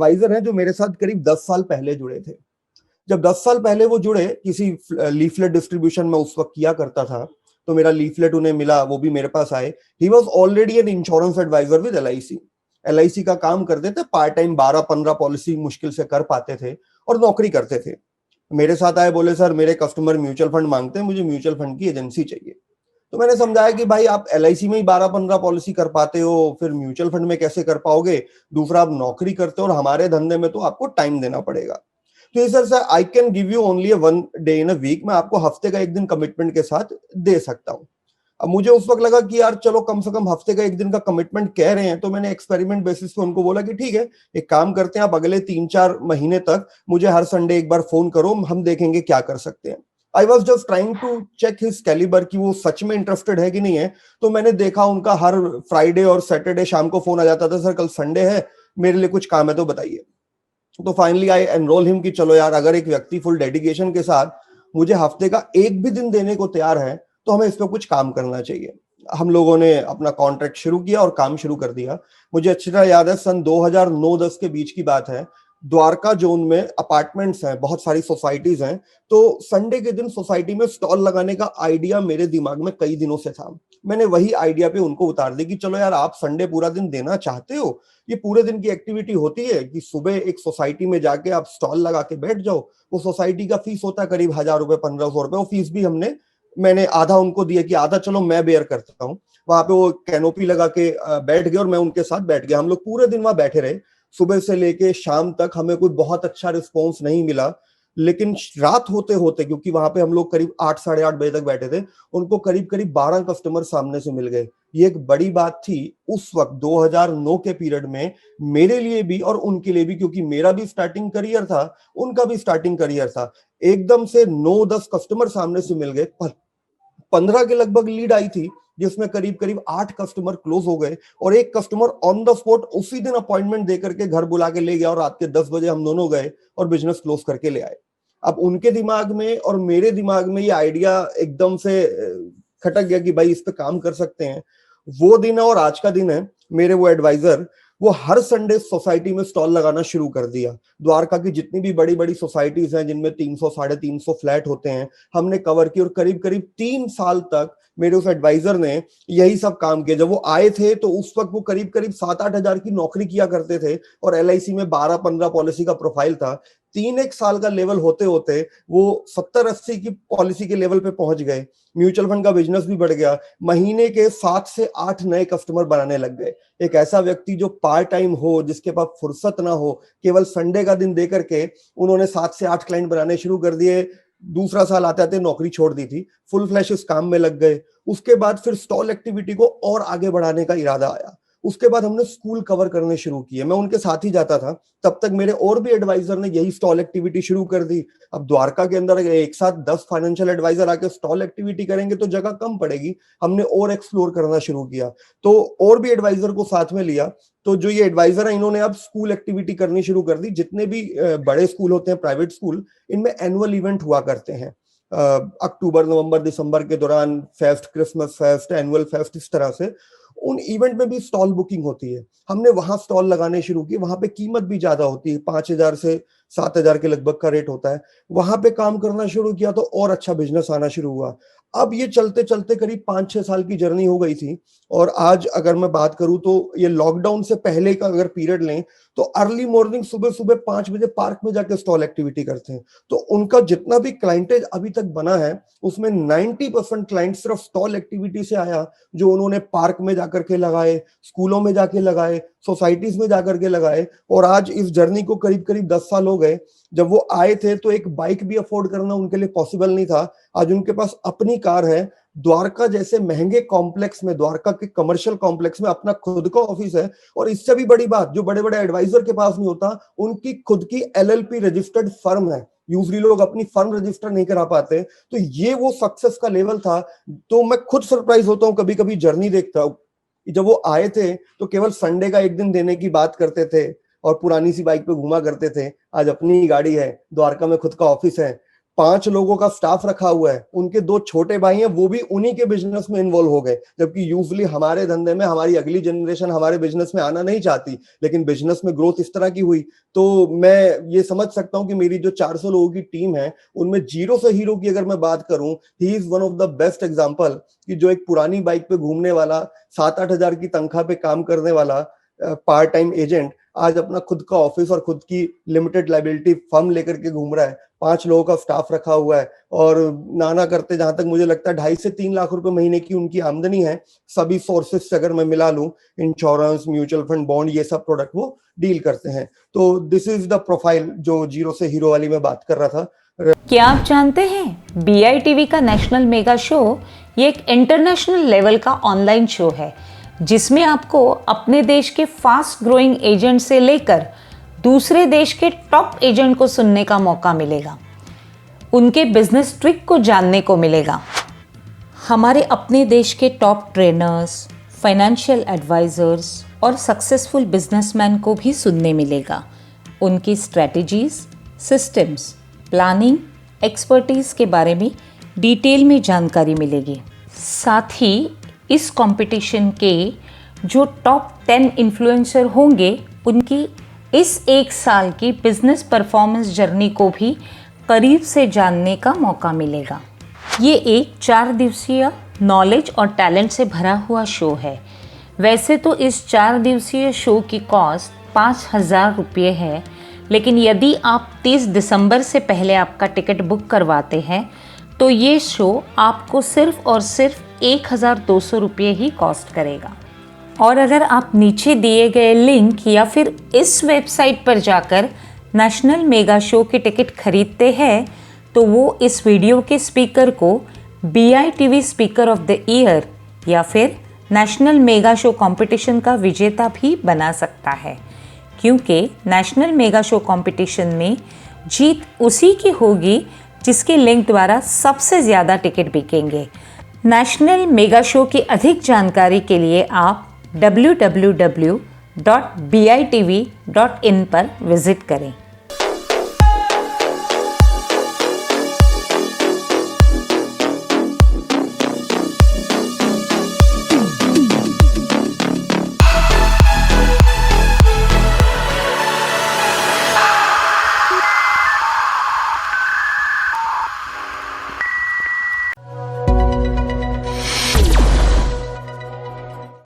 Adviser हैं जो मेरे साथ करीब 10 साल पहले जुड़े थे। जब 10 साल पहले वो जुड़े, किसी लीफलेट डिस्ट्रीब्यूशन में उस वक्त किया करता था, तो मेरा लीफलेट उन्हें मिला, वो भी मेरे पास आए। He was already an insurance advisor with LIC। LIC का काम करते थे, पार्ट टाइम 12-15 पॉलिसी मुश्किल से कर पाते थे और नौकरी करते थे। मेरे साथ आए, बोले सर मेरे कस्टमर म्यूचुअल फंड मांगते हैं, मुझे म्यूचुअल फंड की एजेंसी चाहिए। तो मैंने समझाया कि भाई आप LIC में ही 12-15 पॉलिसी कर पाते हो, फिर म्यूचुअल फंड में कैसे कर पाओगे? दूसरा, आप नौकरी करते हो और हमारे धंधे में तो आपको टाइम देना पड़ेगा। तो ये sir I can give you only 1 day in a week, मैं आपको हफ्ते का 1 दिन कमिटमेंट के साथ दे सकता हूँ। अब मुझे उस वक्त लगा कि यार चलो कम से कम हफ्ते का 1 दिन का कमिटमेंट कह रहे हैं, तो मैंने एक्सपेरिमेंट बेसिस पे उनको बोला कि ठीक है, एक काम करते हैं, आप अगले 3-4 महीने तक मुझे हर संडे एक बार फोन करो, हम देखेंगे क्या कर सकते हैं। I was just trying to check his calibre कि वो सच में इंटरेस्टेड है कि नहीं है। तो मैंने देखा उनका हर फ्राइडे और सैटरडे शाम को फोन आ जाता था, सर कल संडे है, मेरे लिए कुछ काम है तो बताइए। तो फाइनली आई एनरोल हिम कि चलो यार, अगर एक व्यक्ति फुल डेडिकेशन के साथ मुझे हफ्ते का एक भी दिन देने को तैयार है, तो हमें इस पर कुछ काम करना चाहिए। हम लोगों ने अपना कॉन्ट्रैक्ट शुरू किया और काम शुरू कर दिया। मुझे अच्छी तरह याद है, सन 2009-10 के बीच की बात है। द्वारका जोन में अपार्टमेंट्स हैं, बहुत सारी सोसाइटीज हैं। तो संडे के दिन सोसाइटी में स्टॉल लगाने का आइडिया मेरे दिमाग में कई दिनों से था। मैंने वही आइडिया पे उनको उतार दी कि चलो यार, आप संडे पूरा दिन देना चाहते हो, ये पूरे दिन की एक्टिविटी होती है कि सुबह एक सोसाइटी में जाके आप स्टॉल लगा के बैठ जाओ। वो सोसाइटी का फीस होता है करीब 1000 रुपए, 1500 रुपए। वो फीस भी मैंने आधा उनको दिया कि आधा चलो मैं बेयर करता हूँ। वहां पे वो कैनोपी लगा के बैठ गए और मैं उनके साथ बैठ गया। हम लोग पूरे दिन वहां बैठे रहे, सुबह से लेके शाम तक। हमें कोई बहुत अच्छा रिस्पॉन्स नहीं मिला, लेकिन रात होते होते, क्योंकि वहां पे हम लोग करीब 8-8:30 बजे तक बैठे थे, उनको करीब करीब 12 कस्टमर सामने से मिल गए। ये एक बड़ी बात थी उस वक्त 2009 के पीरियड में, मेरे लिए भी और उनके लिए भी, क्योंकि मेरा भी स्टार्टिंग करियर था, उनका भी स्टार्टिंग करियर था। एकदम से 9-10 कस्टमर सामने से मिल गए। 15 के लगभग लीड आई थी, जिसमें करीब करीब 8 कस्टमर क्लोज हो गए और एक कस्टमर ऑन द स्पॉट उसी दिन अपॉइंटमेंट देकर के घर बुला के ले गया और रात के 10 बजे हम दोनों गए और बिजनेस क्लोज करके ले आए। अब उनके दिमाग में और मेरे दिमाग में ये आइडिया एकदम से खटक गया कि भाई इस पे काम कर सकते हैं। वो दिन है और आज का दिन है। मेरे वो एडवाइजर, वो हर संडे सोसाइटी में स्टॉल लगाना शुरू कर दिया। द्वारका की जितनी भी बड़ी बड़ी सोसाइटीज हैं, जिनमें 300-350 फ्लैट होते हैं, हमने कवर की और करीब करीब 3 साल तक मेरे उस एडवाइजर ने यही सब काम किया। जब वो आए थे तो उस वक्त वो करीब करीब 7-8 हजार की नौकरी किया करते थे और LIC में 12-15 पॉलिसी का प्रोफाइल था। 3-1 साल का लेवल होते होते वो 70-80 की पॉलिसी के लेवल पे पहुंच गए। म्यूचुअल फंड का बिजनेस भी बढ़ गया। महीने के 7 से 8 नए कस्टमर बनाने लग गए। एक ऐसा व्यक्ति जो पार्ट टाइम हो, जिसके पास फुर्सत ना हो, केवल संडे का दिन दे करके उन्होंने 7 से 8 क्लाइंट बनाने शुरू कर दिए। दूसरा साल आते आते नौकरी छोड़ दी थी, फुल फ्लैश इस काम में लग गए। उसके बाद फिर स्टॉल एक्टिविटी को और आगे बढ़ाने का इरादा आया। उसके बाद हमने स्कूल कवर करने शुरू किए, मैं उनके साथ ही जाता था। तब तक मेरे और भी एडवाइजर ने यही स्टॉल एक्टिविटी शुरू कर दी। अब द्वारका के अंदर एक साथ 10 फाइनेंशियल एडवाइजर आके स्टॉल एक्टिविटी करेंगे तो जगह कम पड़ेगी। हमने और एक्सप्लोर करना शुरू किया, तो और भी एडवाइजर को साथ में लिया। तो जो ये एडवाइजर है, इन्होंने अब स्कूल एक्टिविटी करनी शुरू कर दी। जितने भी बड़े स्कूल होते हैं, प्राइवेट स्कूल, इनमें एनुअल इवेंट हुआ करते हैं अक्टूबर, नवंबर, दिसंबर के दौरान। Fest, Christmas fest, annual fest, इस तरह से उन इवेंट में भी स्टॉल बुकिंग होती है। हमने वहां स्टॉल लगाने शुरू किए। वहां पे कीमत भी ज्यादा होती है, 5,000 से 7,000 के लगभग का रेट होता है। वहां पे काम करना शुरू किया तो और अच्छा बिजनेस आना शुरू हुआ। अब ये चलते चलते करीब 5-6 साल की जर्नी हो गई थी। और आज अगर मैं बात करूं तो ये लॉकडाउन से पहले का अगर पीरियड लें, तो अर्ली मॉर्निंग सुबह सुबह 5 बजे पार्क में जाके स्टॉल एक्टिविटी करते हैं। तो उनका जितना भी क्लाइंटेज अभी तक बना है, उसमें 90% क्लाइंट सिर्फ स्टॉल एक्टिविटी से आया, जो उन्होंने पार्क में जाकर के लगाए, स्कूलों में जाके लगाए, सोसाइटीज में जाकर के लगाए। और आज इस जर्नी को करीब करीब 10 साल हो गए। जब वो आए थे तो एक बाइक भी अफोर्ड करना उनके लिए पॉसिबल नहीं था। आज उनके पास अपनी कार है। द्वारका जैसे महंगे कॉम्प्लेक्स में, द्वारका के कमर्शियल कॉम्प्लेक्स में अपना खुद का ऑफिस है। और इससे भी बड़ी बात जो बड़े बड़े एडवाइजर के पास नहीं होता, उनकी खुद की LLP रजिस्टर्ड फर्म है। यूजली लोग अपनी फर्म रजिस्टर नहीं करा पाते। तो ये वो सक्सेस का लेवल था। तो मैं खुद सरप्राइज होता हूँ कभी कभी जर्नी देखता हूँ। जब वो आए थे तो केवल संडे का एक दिन देने की बात करते थे और पुरानी सी बाइक पे घुमा करते थे। आज अपनी गाड़ी है, द्वारका में खुद का ऑफिस है, 5 लोगों का स्टाफ रखा हुआ है, उनके 2 छोटे भाई हैं, वो भी उन्हीं के बिजनेस में इन्वॉल्व हो गए, जबकि यूजुअली हमारे धंधे में हमारी अगली जनरेशन हमारे बिजनेस में आना नहीं चाहती, लेकिन बिजनेस में ग्रोथ इस तरह की हुई। तो मैं ये समझ सकता हूं कि मेरी जो 400 लोगों की टीम है उनमें जीरो से हीरो की अगर मैं बात करूं, he is one of the best example कि जो एक पुरानी बाइक पे घूमने वाला 7-8 हजार की तनख्वाह पे काम करने वाला पार्ट टाइम एजेंट आज अपना खुद का ऑफिस और खुद की लिमिटेड लाइबिलिटी फर्म लेकर के घूम रहा है, 5 लोगों का स्टाफ रखा हुआ है और नाना करते जहां तक मुझे लगता है 2.5 से 3 लाख रुपए महीने की उनकी आमदनी है। सभी सोर्सेस से अगर मैं मिला लूं, इंश्योरेंस, म्यूचुअल फंड, बॉन्ड, ये सब प्रोडक्ट वो डील करते हैं। तो दिस इज द प्रोफाइल जो जीरो से हीरो वाली मैं बात कर रहा था। क्या आप जानते हैं BITV का नेशनल मेगा शो ये एक इंटरनेशनल लेवल का ऑनलाइन शो है जिसमें आपको अपने देश के फास्ट ग्रोइंग एजेंट से लेकर दूसरे देश के टॉप एजेंट को सुनने का मौका मिलेगा, उनके बिजनेस ट्रिक को जानने को मिलेगा। हमारे अपने देश के टॉप ट्रेनर्स, फाइनेंशियल एडवाइजर्स और सक्सेसफुल बिजनेसमैन को भी सुनने मिलेगा। उनकी स्ट्रेटजीज, सिस्टम्स, प्लानिंग, एक्सपर्टीज़ के बारे में डिटेल में जानकारी मिलेगी। साथ ही इस कंपटीशन के जो टॉप 10 इन्फ्लुएंसर होंगे उनकी इस 1 साल की बिजनेस परफॉर्मेंस जर्नी को भी करीब से जानने का मौका मिलेगा। ये एक 4 दिवसीय नॉलेज और टैलेंट से भरा हुआ शो है। वैसे तो इस 4 दिवसीय शो की कॉस्ट 5,000 रुपये है, लेकिन यदि आप 30 दिसंबर से पहले आपका टिकट बुक करवाते हैं तो ये शो आपको सिर्फ और सिर्फ 1,200 रुपये ही कॉस्ट करेगा। और अगर आप नीचे दिए गए लिंक या फिर इस वेबसाइट पर जाकर नेशनल मेगा शो के टिकट खरीदते हैं तो वो इस वीडियो के स्पीकर को BITV speaker of the year या फिर नेशनल मेगा शो कंपटीशन का विजेता भी बना सकता है, क्योंकि नेशनल मेगा शो कंपटीशन में जीत उसी की होगी जिसके लिंक द्वारा सबसे ज़्यादा टिकट बिकेंगे। नेशनल मेगा शो की अधिक जानकारी के लिए आप www.bitv.in पर विजिट करें।